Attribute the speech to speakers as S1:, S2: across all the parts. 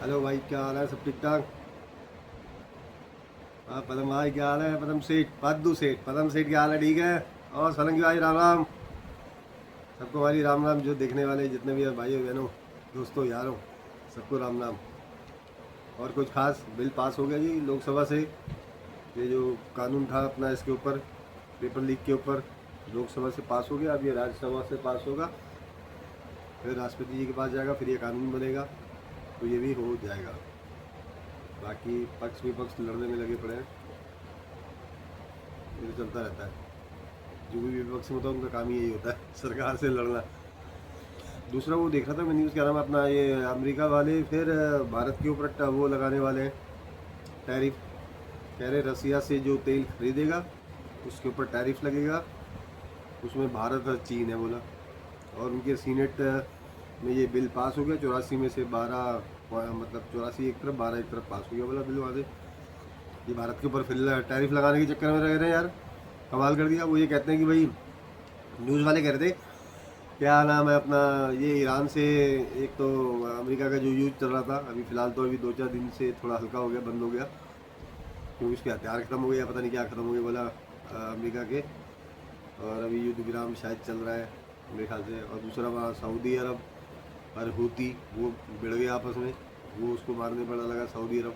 S1: Hello भाई, क्या हाल है? सब ठीक ठाक? हाँ पदम भाई, क्या हाल है? पदम सेठ, पद्दू सेठ, पदम सेठ, क्या हाल है? ठीक है। और सोलंकी भाई, राम राम। सबको हमारी राम राम। जो देखने वाले जितने भी हैं भाइयों बहनों, दोस्तों यारों, सबको राम राम। और कुछ खास बिल पास हो गया जी लोकसभा से। ये जो कानून था अपना इसके ऊपर, पेपर लीक के ऊपर, लोकसभा से पास हो गया। अब ये राज्यसभा से पास होगा, फिर राष्ट्रपति जी के पास जाएगा, फिर ये कानून बनेगा, तो ये भी हो जाएगा। बाकी पक्ष विपक्ष लड़ने में लगे पड़े हैं, ये तो चलता रहता है। जो भी विपक्ष में होता है उनका काम ही यही होता है, सरकार से लड़ना। दूसरा वो देख रहा था मैं न्यूज़, क्या नाम है अपना, ये अमेरिका वाले फिर भारत के ऊपर वो लगाने वाले हैं टैरिफ। कह रहे रसिया से जो तेल खरीदेगा उसके ऊपर टैरिफ लगेगा, उसमें भारत और चीन है बोला। और उनके सीनेट में ये बिल पास हो गया, 84 में से 12, मतलब 84 एक तरफ 12 एक तरफ पास हो गया बोला बिल वहाँ से। ये भारत के ऊपर फिर टैरिफ लगाने के चक्कर में रह रहे हैं यार, कमाल कर दिया। वो ये कहते हैं कि भाई, न्यूज़ वाले कह रहे थे क्या नाम है अपना, ये ईरान से एक तो अमेरिका का जो यूज चल रहा था, अभी फ़िलहाल तो अभी 2-4 दिन से थोड़ा हल्का हो गया, बंद हो गया, क्योंकि उसके हथियार ख़त्म हो गया, पता नहीं क्या ख़त्म हो गया बोला अमेरिका के। और अभी युद्ध विराम शायद चल रहा है मेरे ख्याल से। और दूसरा वहाँ सऊदी अरब और हूती, वो भिड़ गए आपस में, वो उसको मारने पड़ा लगा सऊदी अरब।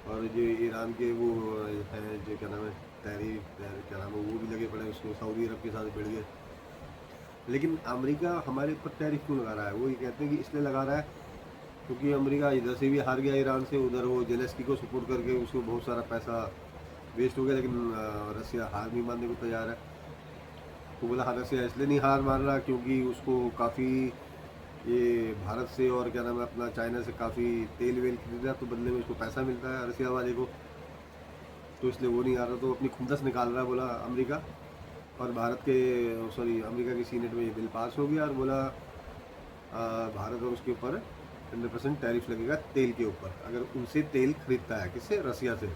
S1: और जो ईरान के वो हैं जो क्या नाम है, क्या नाम है, वो भी लगे पड़े उसको, सऊदी अरब के साथ भिड़ गए। लेकिन अमेरिका हमारे ऊपर टैरिफ क्यों लगा रहा है? वो ये कहते हैं कि इसलिए लगा रहा है क्योंकि अमेरिका इधर से भी हार गया ईरान से, उधर वो जेलेस्की को सपोर्ट करके उसको बहुत सारा पैसा वेस्ट हो गया। लेकिन रसिया हार नहीं मानने को तैयार है। तो बोला हाँ, रसिया इसलिए नहीं हार मान रहा क्योंकि उसको काफ़ी ये भारत से और क्या नाम है अपना चाइना से काफ़ी तेल वेल खरीदा, तो बदले में उसको पैसा मिलता है रसिया वाले को, तो इसलिए वो नहीं आ रहा, तो अपनी खुंदस निकाल रहा है बोला अमेरिका। और भारत के, सॉरी, अमेरिका की सीनेट में ये बिल पास हो गया और बोला भारत और उसके ऊपर 100% टैरिफ लगेगा तेल के ऊपर, अगर उनसे तेल खरीदता है। किससे? रसिया से।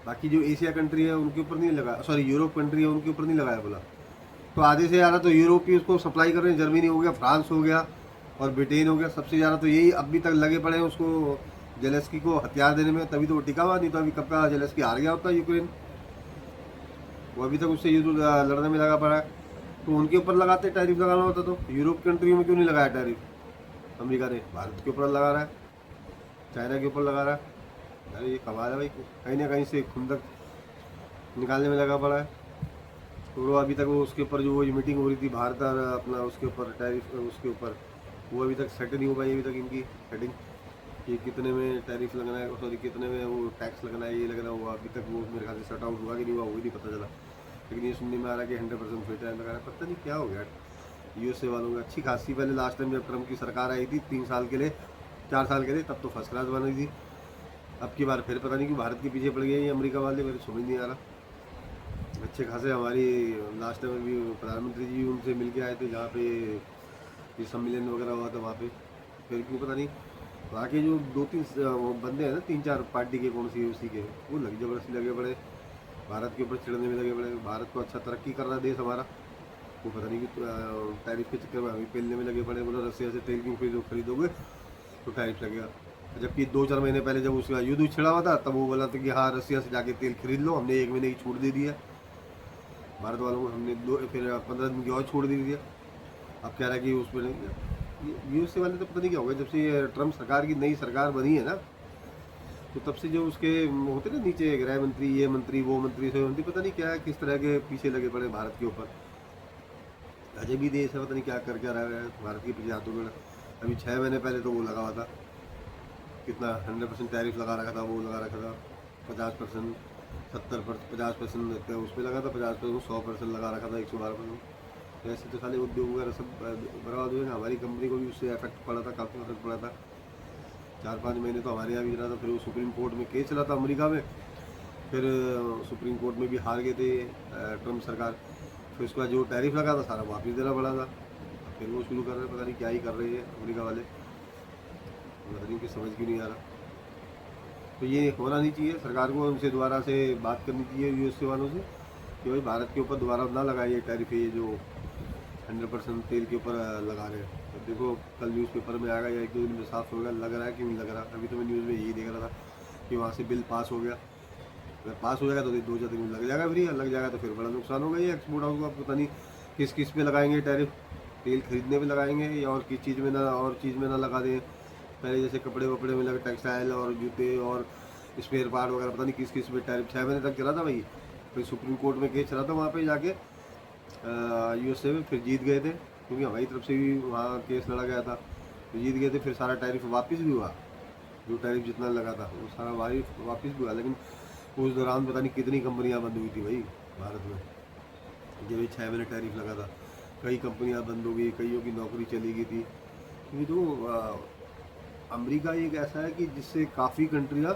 S1: बाकी जो एशिया कंट्री है उनके ऊपर नहीं लगा, सॉरी यूरोप कंट्री है उनके ऊपर नहीं लगाया बोला। तो आधे से ज़्यादा तो यूरोप ही उसको सप्लाई कर रहे हैं, जर्मनी हो गया, फ्रांस हो गया और ब्रिटेन हो गया, सबसे ज़्यादा तो यही अभी तक लगे पड़े हैं उसको, जेलेस्की को हथियार देने में, तभी तो वो टिका हुआ, नहीं तो अभी कब का जेलेस्की हार गया होता यूक्रेन। वो अभी तक उससे युद्ध लड़ने में लगा पड़ा है। तो उनके ऊपर लगाते टैरिफ लगाना होता तो यूरोप कंट्रियों में क्यों नहीं लगाया टैरिफ? अमेरिका ने भारत के ऊपर लगा रहा है, चाइना के ऊपर लगा रहा है। अरे ये कमाल है भाई, कहीं ना कहीं से खुंदक निकालने में लगा पड़ा है। तो वो अभी तक वो उसके ऊपर जो वो मीटिंग हो रही थी भारत और अपना उसके ऊपर टैरिफ, उसके ऊपर वो अभी तक सेट नहीं हो पाई अभी तक इनकी सेटिंग, कि कितने में टैरिफ लगना है, सॉरी कितने में वो टैक्स लगना है, ये लगना हुआ अभी तक वो मेरे ख्याल से सेट आउट हुआ कि नहीं हुआ वो ही नहीं पता चला। लेकिन ये सुनने में आ रहा है कि 100% फिर टाइम लगा रहा है, पता नहीं क्या हो गया यूएसए वालों में। अच्छी खासी पहले लास्ट टाइम जब ट्रम्प की सरकार आई थी 3 साल के लिए, 4 साल के लिए, तब तो फर्स्ट क्लास बन रही थी। अब की बार फिर पता नहीं कि भारत के पीछे पड़ गए ये अमेरिका वाले, मेरे समझ नहीं आ रहा। अच्छे खासे हमारी लास्ट टाइम भी प्रधानमंत्री जी उनसे मिल के आए थे जहाँ पे ये सम्मेलन वगैरह हुआ था वहाँ पे, फिर क्यों पता नहीं वहाँ के जो 2-3 बंदे हैं ना, 3-4 पार्टी के कौन सी उसी के, वो लगे जबरदस्ती लगे पड़े भारत के ऊपर चिढ़ने में लगे पड़े। भारत को अच्छा तरक्की कर रहा देश हमारा, वो पता नहीं कि टैरिफ के चक्कर में हमें पेलने में लगे पड़े। बोला रसिया से तेल क्यों खरीदोगे तो टैरिफ लगेगा। जबकि 2-4 महीने पहले जब उसका युद्ध छिड़ा हुआ था तब वो बोला था कि हाँ रसिया से जाके तेल खरीद लो, हमने 1 महीने की छूट दे दी है भारत वालों को, हमने फिर 15 दिन की और छूट दे दी है। अब कह रहा है कि उसमें नहीं, यूएसए वाले तो पता नहीं क्या हो गया, जब से ये ट्रम्प सरकार की नई सरकार बनी है ना, तो तब से जो उसके होते ना नीचे गृह मंत्री, ये मंत्री, वो मंत्री, सो मंत्री, पता नहीं क्या किस तरह के पीछे लगे पड़े भारत के ऊपर। अजय भी देश है, पता नहीं क्या कर क्या रहा है भारत के पीछे हाथों में। अभी 6 महीने पहले तो वो लगा हुआ था, कितना 100% टैरिफ लगा रखा था, वो लगा रखा था 50%, 50% उस पर लगा था, 50% 100% लगा रखा था, 112%। तो ऐसे तो सारे उद्योग वगैरह सब बर्बाद हुए ना। हमारी कंपनी को भी उससे इफेक्ट पड़ा था, काफ़ी इफेक्ट पड़ा था। 4-5 महीने तो हमारे यहाँ भी रहा था, फिर वो सुप्रीम कोर्ट में केस चला था अमेरिका में, फिर सुप्रीम कोर्ट में भी हार गए थे ट्रम्प सरकार। फिर उसका जो टैरिफ लगा था सारा वापस देना पड़ा था। फिर वो शुरू कर रहे, पता नहीं क्या ही कर रहे हैं अमेरिका वाले, पता नहीं कि समझ क्यों नहीं आ रहा। तो ये होना नहीं चाहिए, सरकार को उनसे दोबारा से बात करनी चाहिए यूएसए वालों से कि भाई भारत के ऊपर दोबारा ना लगाइए टैरिफ, ये जो 100% तेल के ऊपर लगा रहे हैं। तो देखो कल न्यूज़पेपर में आएगा या एक दो दिन में साफ होगा, लग रहा है कि नहीं लग रहा। अभी तो मैं न्यूज़ में यही देख रहा था कि वहाँ से बिल पास हो गया। अगर पास हो जाएगा तो 2-4 दिन में लग जाएगा फ्री, लग जाएगा तो फिर बड़ा नुकसान होगा। ये एक्सपोर्ट हाउस को आप पता नहीं किस किस पे लगाएंगे टैरिफ, तेल खरीदने पे लगाएंगे या और किस चीज़ में ना, और चीज़ में ना लगा दें। पहले जैसे कपड़े वपड़े में लगे, टेक्सटाइल और जूते और स्पेयर पार्ट वगैरह, पता नहीं किस किस पे टैरिफ 6 महीने तक चला था भाई। फिर सुप्रीम कोर्ट में केस चला था वहाँ पे जाके यूएसए में, फिर जीत गए थे क्योंकि हमारी तरफ से भी वहाँ केस लड़ा गया था, तो जीत गए थे। फिर सारा टैरिफ वापस भी हुआ, जो टैरिफ जितना लगा था वो सारा वापस भी हुआ। लेकिन उस दौरान पता नहीं कितनी कंपनियां बंद हुई थी भाई भारत में, जब ये 6 महीने टैरिफ लगा था। कई कंपनियां बंद हो गई, कईयों की नौकरी चली गई थी। क्योंकि तो अमेरिका एक ऐसा है कि जिससे काफ़ी कंट्रियां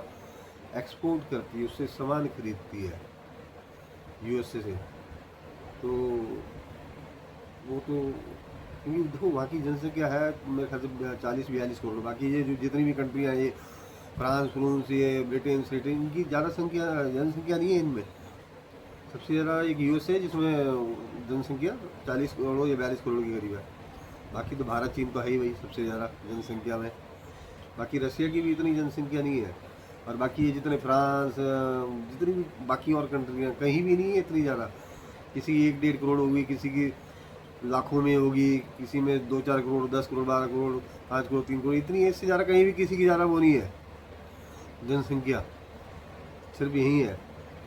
S1: एक्सपोर्ट करती है, उससे सामान खरीदती है यूएसए से। तो वो तो क्योंकि देखो वहाँ की जनसंख्या है मेरे ख्याल से 40-42 करोड़। बाकी ये जो जितनी भी कंट्रियाँ हैं, ये फ्रांस फ्रूंस, ये ब्रिटेन स्रिटेन, इनकी ज़्यादा जनसंख्या नहीं है इनमें। सबसे ज़्यादा एक यूएस है जिसमें जनसंख्या 40 करोड़ या 42 करोड़ के करीब है। बाकी तो भारत चीन तो है ही भाई सबसे ज़्यादा जनसंख्या में। बाकी रशिया की भी इतनी जनसंख्या नहीं है। और बाकी ये जितने फ्रांस, जितनी भी बाकी और कंट्रियाँ, कहीं भी नहीं है इतनी ज़्यादा। किसी की 1-1.5 करोड़ होगी, किसी की लाखों में होगी, किसी में 2-4 करोड़, 10 करोड़, 12 करोड़, 5 करोड़, 3 करोड़, इतनी है। इससे ज़्यादा कहीं भी किसी की ज़्यादा वो नहीं है जनसंख्या, सिर्फ यही है।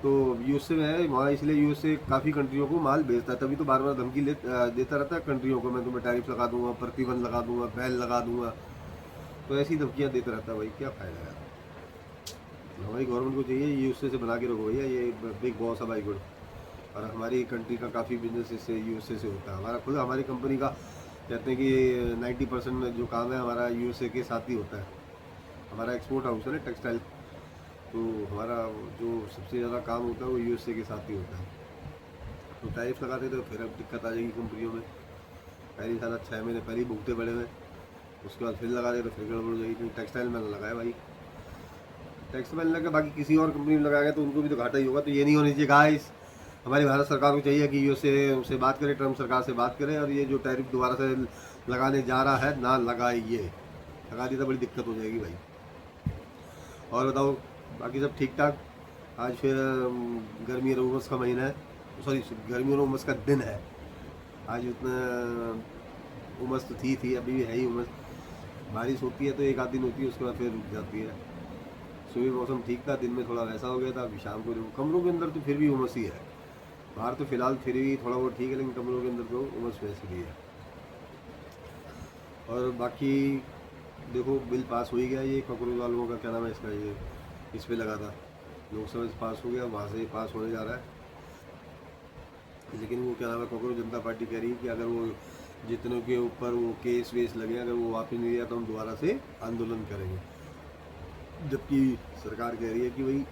S1: तो यूएसए में है वहाँ, इसलिए यूएसए काफ़ी कंट्रियों को माल भेजता है। तभी तो बार बार धमकी देता रहता है कंट्रियों को, मैं तुम्हें टैरिफ लगा दूंगा, प्रतिबंध लगा दूंगा, बैन लगा दूंगा। तो ऐसी धमकियाँ देता रहता है भाई, क्या फ़ायदा है। हमारी गवर्नमेंट को चाहिए यूएसए से बना के रखो भैया, ये बिग बॉस है भाई गुड। और हमारी कंट्री का काफ़ी बिजनेस इससे यूएसए से होता है। हमारा खुद हमारी कंपनी का कहते हैं कि 90% जो काम है हमारा यूएसए के साथ ही होता है। हमारा एक्सपोर्ट हाउस है ना टेक्सटाइल, तो हमारा जो सबसे ज़्यादा काम होता है वो यूएसए के साथ ही होता है। तो टैरिफ लगाते तो फिर अब दिक्कत आ जाएगी कंपनियों में। पहली साल 6 महीने पहले ही भुगते पड़े हुए, उसके बाद फिर लगा दे तो फिर गड़बड़ हो जाएगी। क्योंकि टेक्सटाइल में लगाया भाई, टेक्सटाइल में लगा, बाकी किसी और कंपनी में लगाएगा तो उनको भी तो घाटा ही होगा। तो ये नहीं होनी चाहिए गाइस। हमारी भारत सरकार को चाहिए कि यूएसए से बात करे, ट्रम्प सरकार से बात करे, और ये जो टैरिफ दोबारा से लगाने जा रहा है ना लगाइए। लगा दी तो बड़ी दिक्कत हो जाएगी भाई। और बताओ बाकी सब ठीक ठाक। आज फिर गर्मी और उमस का महीना है, सॉरी गर्मी और उमस का दिन है। आज उतना उमस तो थी अभी भी है ही उमस। बारिश होती है तो एक आध दिन होती है, उसके बाद फिर रुक जाती है। सुबह मौसम ठीक था, दिन में थोड़ा वैसा हो गया था। अभी शाम को देखो कमरों के अंदर तो फिर भी उमस ही है। बाहर तो फिलहाल फिर भी थोड़ा बहुत ठीक है, लेकिन कमरों के अंदर तो उमस वैसी ही है। और बाकी देखो बिल पास हो ही गया। ये कॉकरोच वालों का क्या नाम है इसका, ये इस पर लगा था, लोकसभा से पास हो गया, वहाँ से पास होने जा रहा है। लेकिन वो क्या नाम है, कॉकरोच जनता पार्टी कह रही है कि अगर वो जितनों के ऊपर वो केस वेस लगे, अगर वो वापस नहीं दिया तो हम दोबारा से आंदोलन करेंगे। जबकि सरकार कह रही है कि भाई,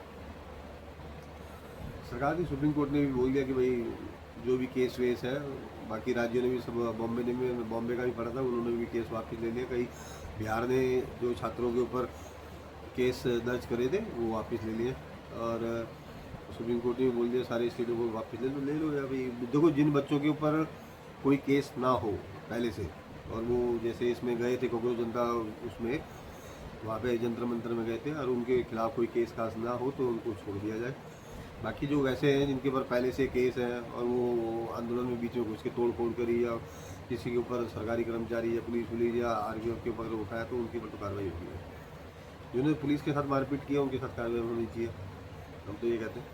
S1: सरकार की सुप्रीम कोर्ट ने भी बोल दिया कि भाई जो भी केस वेस है, बाकी राज्यों ने भी सब, बॉम्बे का भी पड़ा था, उन्होंने भी केस वापस ले लिया। कई बिहार ने जो छात्रों के ऊपर केस दर्ज करे थे वो वापस ले लिए। और सुप्रीम कोर्ट ने भी बोल दिया सारे स्टेटों को वापस ले लो या भाई। देखो जिन बच्चों के ऊपर कोई केस ना हो पहले से, और वो जैसे इसमें गए थे कॉकरोच जनता, उसमें वहाँ पे जंतर मंतर में गए थे, और उनके खिलाफ कोई केस कास ना हो तो उनको छोड़ दिया जाए। बाकी जो वैसे हैं जिनके ऊपर पहले से केस है और वो आंदोलन में बीच में घुस के तोड़ फोड़ करी, या किसी के ऊपर सरकारी कर्मचारी या पुलिस या आर्मी के ऊपर उठाया, तो उनके ऊपर तो कार्रवाई होगी है। जिन्होंने पुलिस के साथ मारपीट किया उनके साथ कार्रवाई होनी चाहिए, हम तो ये कहते हैं।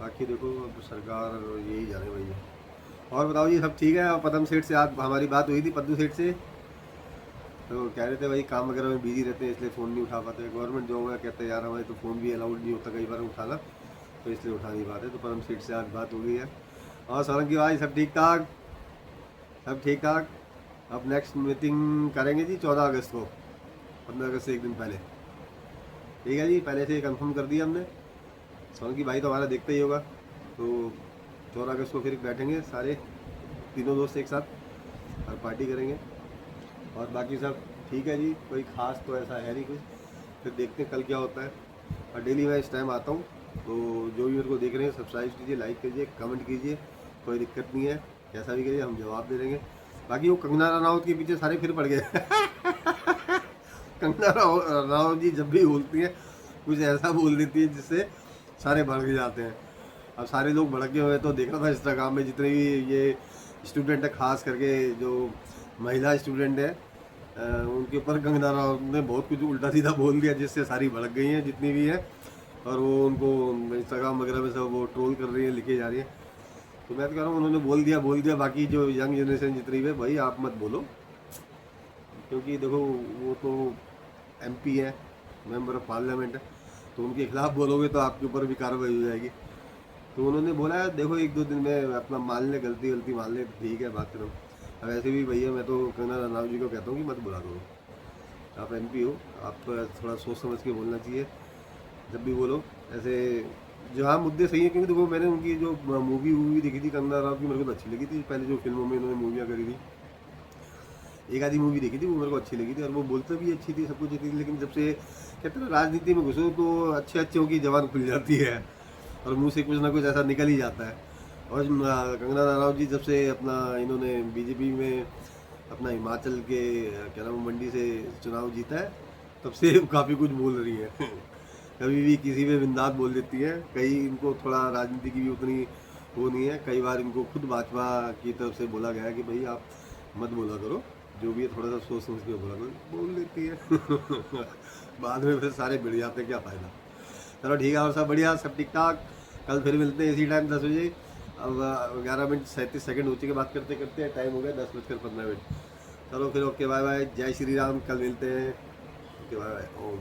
S1: बाकी देखो अब सरकार यही जाने भैया। और बताओ जी सब ठीक है। और पदम सेठ से आज हमारी बात हुई थी, पद्दू सेठ से, तो कह रहे थे भाई काम वगैरह में बिजी रहते हैं इसलिए फ़ोन नहीं उठा पाते। गवर्नमेंट जॉब है, कहते हैं यार हमारे तो फ़ोन भी अलाउड नहीं होता कई बार उठाना, तो इसलिए उठा नहीं पाते। तो परम सेठ से आज बात हो गई है। और सोलंकी भाई सब ठीक ठाक, सब ठीक ठाक। अब नेक्स्ट मीटिंग करेंगे जी 14 अगस्त को, 15 अगस्त से एक दिन पहले। ठीक है जी, पहले से कंफर्म कर दिया हमने। सोलंकी भाई तो हमारा देखता ही होगा, तो 14 अगस्त को फिर बैठेंगे सारे तीनों दोस्त एक साथ और पार्टी करेंगे। और बाकी सब ठीक है जी, कोई ख़ास तो ऐसा है नहीं कुछ। फिर देखते हैं कल क्या होता है। और डेली मैं इस टाइम आता हूँ, तो जो भी मेरे को देख रहे हैं सब्सक्राइब कीजिए, लाइक कीजिए, कमेंट कीजिए, कोई दिक्कत नहीं है। कैसा भी करिए हम जवाब दे देंगे। बाकी वो कंगना रनावत के पीछे सारे फिर पड़ गए कंगना रनावत जी जब भी बोलती हैं कुछ ऐसा बोल देती है जिससे सारे भड़क जाते हैं। अब सारे लोग भड़के हुए तो देख रहा था इंस्टाग्राम में जितने भी ये स्टूडेंट है, खास करके जो महिला स्टूडेंट है उनके ऊपर कंगना रनावत ने बहुत कुछ उल्टा सीधा बोल दिया जिससे सारी भड़क गई हैं जितनी भी है, और वो उनको इंस्टाग्राम वगैरह में सब वो ट्रोल कर रही है, लिखे जा रही है। तो मैं तो कह रहा हूँ उन्होंने बोल दिया, बाकी जो यंग जनरेशन जितनी भी है भाई आप मत बोलो, क्योंकि देखो वो तो एमपी है, मेंबर ऑफ पार्लियामेंट है, तो उनके खिलाफ बोलोगे तो आपके ऊपर भी कार्रवाई हो जाएगी। तो उन्होंने बोला है देखो 1-2 दिन में अपना मान ले, गलती मान ले, ठीक है बात करो। अब ऐसे भी भैया मैं तो कंगना रनावत जी को कहता हूँ कि मत बुला करो, आप एमपी हो, आप थोड़ा सोच समझ के बोलना चाहिए जब भी बोलो ऐसे। जो हाँ मुद्दे सही है, क्योंकि देखो मैंने उनकी जो मूवी देखी थी कंगना रनावत की, मेरे को तो अच्छी लगी थी। पहले जो फिल्मों में इन्होंने मूवियाँ करी थी, एक आधी मूवी देखी थी वो मेरे को अच्छी लगी थी, और वो बोलते भी अच्छी थी, सब कुछ अच्छी थी। लेकिन जब से कहते हैं राजनीति में घुसो तो अच्छे की जबान खुल जाती है और मुंह से कुछ ना कुछ ऐसा निकल ही जाता है। और कंगना रनावत जी जब से अपना इन्होंने बीजेपी में अपना हिमाचल के क्या नाम मंडी से चुनाव जीता है, तब से काफ़ी कुछ बोल रही है कभी भी किसी पे बिंदास बोल देती है। कई इनको थोड़ा राजनीति की भी उतनी वो नहीं है, कई बार इनको खुद भाजपा की तरफ से बोला गया है कि भाई आप मत बोला करो, जो भी है थोड़ा सा सोच समझ के बोला करो, बोल लेती है बाद में फिर सारे बिड़ जाते हैं, क्या फ़ायदा। चलो ठीक है, और सब बढ़िया, सब ठीक ठाक। कल फिर मिलते हैं इसी टाइम 10 बजे। अब 11 मिनट 37 सेकंड हो चुके बात करते करते, टाइम हो गया 10:15। चलो फिर ओके बाय बाय, जय श्री राम, कल मिलते हैं, ओके बाय बाय, ओम।